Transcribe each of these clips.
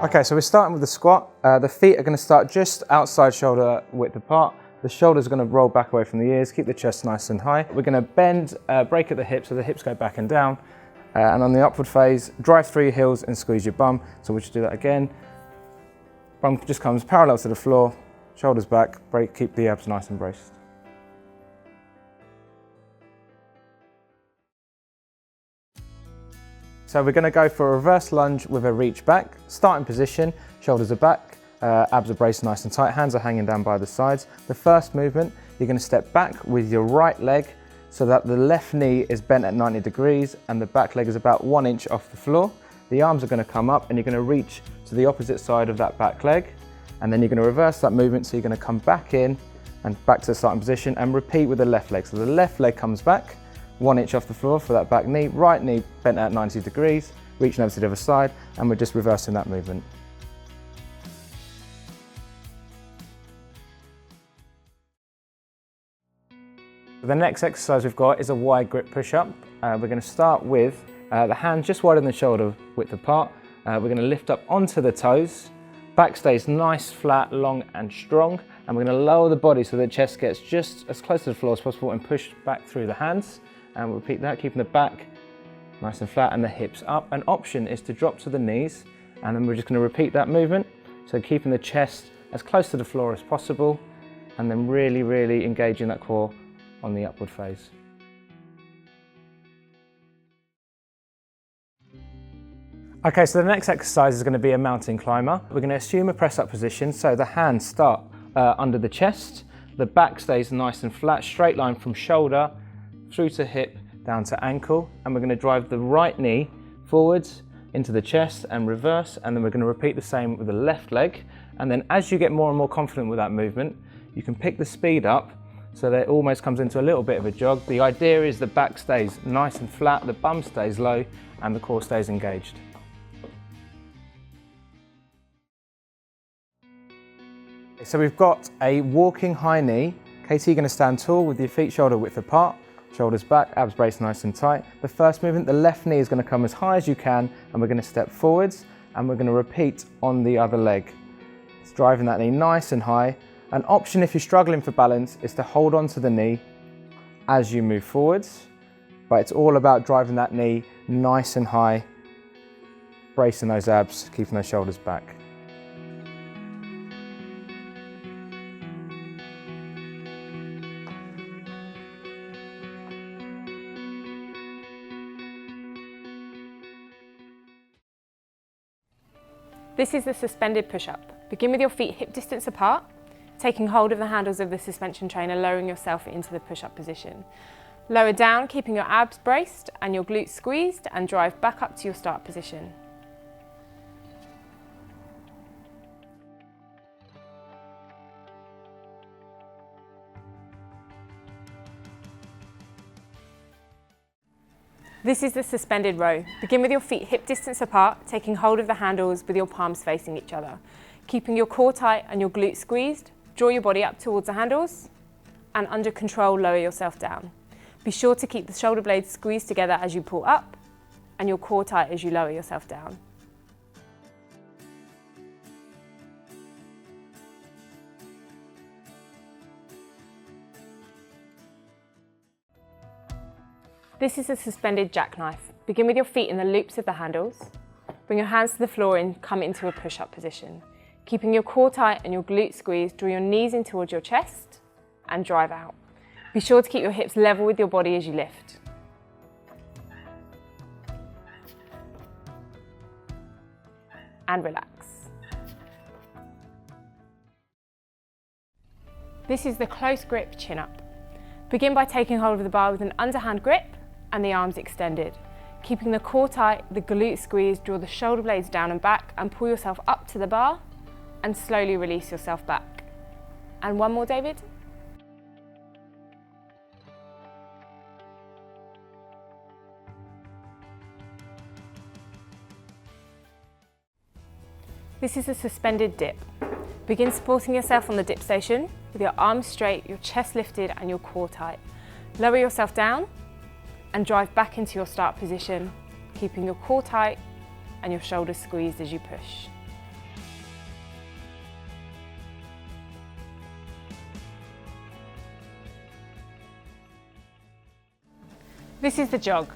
Okay, so we're starting with the squat. The feet are going to start just outside shoulder width apart. The shoulders are going to roll back away from the ears, keep the chest nice and high. We're going to bend, break at the hips so the hips go back and down. And on the upward phase, drive through your heels and squeeze your bum. So we'll just do that again. Bum just comes parallel to the floor, shoulders back, break, keep the abs nice and braced. So we're going to go for a reverse lunge with a reach back. Starting position, shoulders are back, abs are braced nice and tight, hands are hanging down by the sides. The first movement, you're going to step back with your right leg so that the left knee is bent at 90 degrees and the back leg is about 1 inch off the floor. The arms are going to come up and you're going to reach to the opposite side of that back leg, and then you're going to reverse that movement, so you're going to come back in and back to the starting position and repeat with the left leg. So the left leg comes back 1 inch off the floor for that back knee, right knee bent at 90 degrees, reaching over to the other side, and we're just reversing that movement. The next exercise we've got is a wide grip push-up. We're going to start with the hands just wider than shoulder width apart. We're going to lift up onto the toes, back stays nice, flat, long and strong, and we're going to lower the body so the chest gets just as close to the floor as possible and push back through the hands. And we'll repeat that, keeping the back nice and flat and the hips up. An option is to drop to the knees, and then we're just going to repeat that movement. So keeping the chest as close to the floor as possible, and then really engaging that core on the upward phase. Okay, so the next exercise is going to be a mountain climber. We're going to assume a press up position, so the hands start under the chest, the back stays nice and flat, straight line from shoulder through to hip, down to ankle, and we're going to drive the right knee forwards into the chest and reverse, and then we're going to repeat the same with the left leg. And then as you get more and more confident with that movement, you can pick the speed up so that it almost comes into a little bit of a jog. The idea is the back stays nice and flat, the bum stays low, and the core stays engaged. So we've got a walking high knee. KT, you're going to stand tall with your feet shoulder width apart. Shoulders back, abs braced nice and tight. The first movement, the left knee is going to come as high as you can, and we're going to step forwards, and we're going to repeat on the other leg. It's driving that knee nice and high. An option if you're struggling for balance is to hold on to the knee as you move forwards, but it's all about driving that knee nice and high, bracing those abs, keeping those shoulders back. This is the suspended push-up. Begin with your feet hip distance apart, taking hold of the handles of the suspension trainer, lowering yourself into the push-up position. Lower down, keeping your abs braced and your glutes squeezed, and drive back up to your start position. This is the suspended row. Begin with your feet hip distance apart, taking hold of the handles with your palms facing each other. Keeping your core tight and your glutes squeezed, draw your body up towards the handles, and under control, lower yourself down. Be sure to keep the shoulder blades squeezed together as you pull up, and your core tight as you lower yourself down. This is a suspended jackknife. Begin with your feet in the loops of the handles. Bring your hands to the floor and come into a push-up position. Keeping your core tight and your glutes squeezed, draw your knees in towards your chest and drive out. Be sure to keep your hips level with your body as you lift. And relax. This is the close grip chin-up. Begin by taking hold of the bar with an underhand grip and the arms extended. Keeping the core tight, the glutes squeezed, draw the shoulder blades down and back and pull yourself up to the bar and slowly release yourself back. And one more, David. This is a suspended dip. Begin supporting yourself on the dip station with your arms straight, your chest lifted and your core tight. Lower yourself down and drive back into your start position, keeping your core tight and your shoulders squeezed as you push. This is the jog.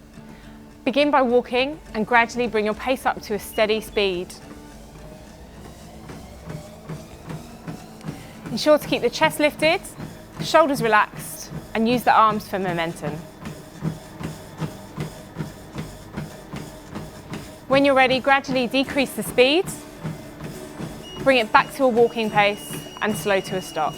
Begin by walking and gradually bring your pace up to a steady speed. Ensure to keep the chest lifted, shoulders relaxed, and use the arms for momentum. When you're ready, gradually decrease the speed, bring it back to a walking pace, and slow to a stop.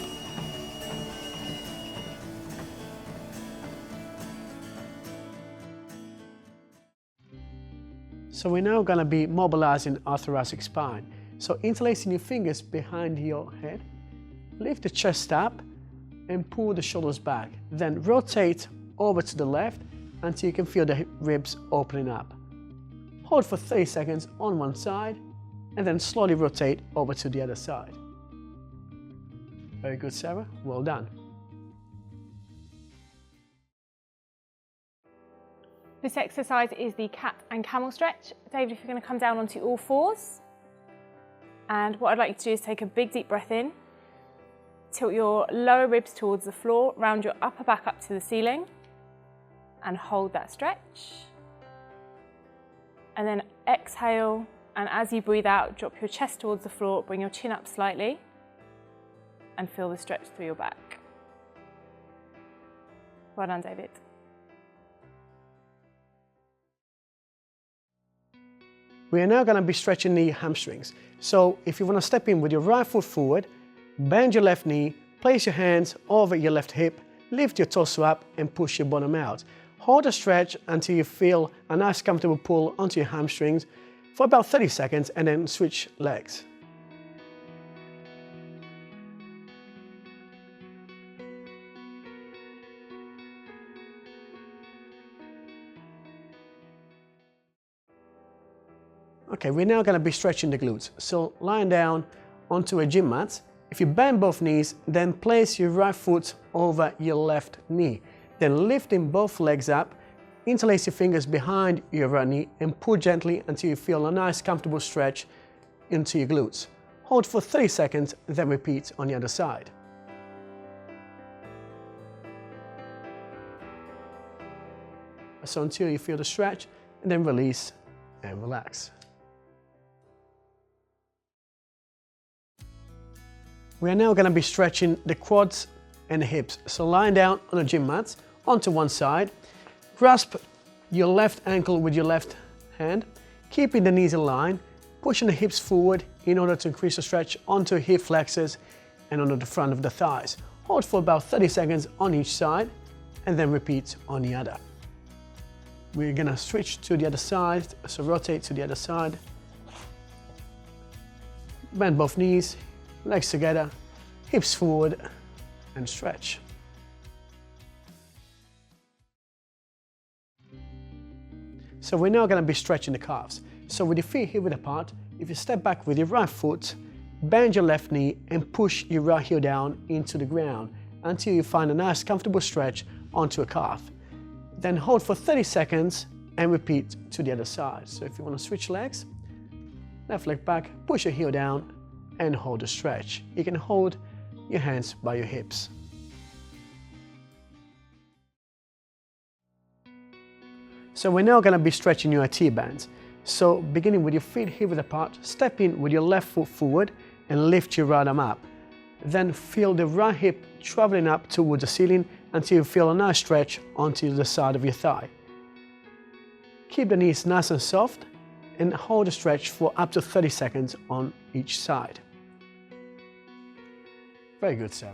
So we're now going to be mobilizing our thoracic spine. So interlacing your fingers behind your head, lift the chest up and pull the shoulders back. Then rotate over to the left until you can feel the ribs opening up. Hold for 30 seconds on one side and then slowly rotate over to the other side. Very good, Sarah. Well done. This exercise is the cat and camel stretch. David, if you're going to come down onto all fours. And what I'd like you to do is take a big deep breath in. Tilt your lower ribs towards the floor, round your upper back up to the ceiling. And hold that stretch. And then exhale, and as you breathe out, drop your chest towards the floor, bring your chin up slightly. And feel the stretch through your back. Well done, David. We are now going to be stretching the hamstrings. So if you want to step in with your right foot forward, bend your left knee, place your hands over your left hip, lift your torso up and push your bottom out. Hold the stretch until you feel a nice comfortable pull onto your hamstrings for about 30 seconds and then switch legs. Okay, we're now going to be stretching the glutes. So lying down onto a gym mat, if you bend both knees, then place your right foot over your left knee. Then lifting both legs up, interlace your fingers behind your right knee and pull gently until you feel a nice comfortable stretch into your glutes. Hold for 30 seconds, then repeat on the other side. So until you feel the stretch, and then release and relax. We are now going to be stretching the quads and the hips. So lying down on a gym mat, onto one side, grasp your left ankle with your left hand, keeping the knees in line, pushing the hips forward in order to increase the stretch onto hip flexors and onto the front of the thighs. Hold for about 30 seconds on each side and then repeat on the other. We're going to switch to the other side, so rotate to the other side. Bend both knees, legs together, hips forward and stretch. So we're now going to be stretching the calves. So with your feet hip width apart, if you step back with your right foot, bend your left knee and push your right heel down into the ground until you find a nice comfortable stretch onto a calf. Then hold for 30 seconds and repeat to the other side. So if you want to switch legs, left leg back, push your heel down and hold the stretch. You can hold your hands by your hips. So we're now going to be stretching your IT bands. So beginning with your feet hip width apart, step in with your left foot forward and lift your right arm up. Then feel the right hip traveling up towards the ceiling until you feel a nice stretch onto the side of your thigh. Keep the knees nice and soft and hold the stretch for up to 30 seconds on each side. Very good, Sarah.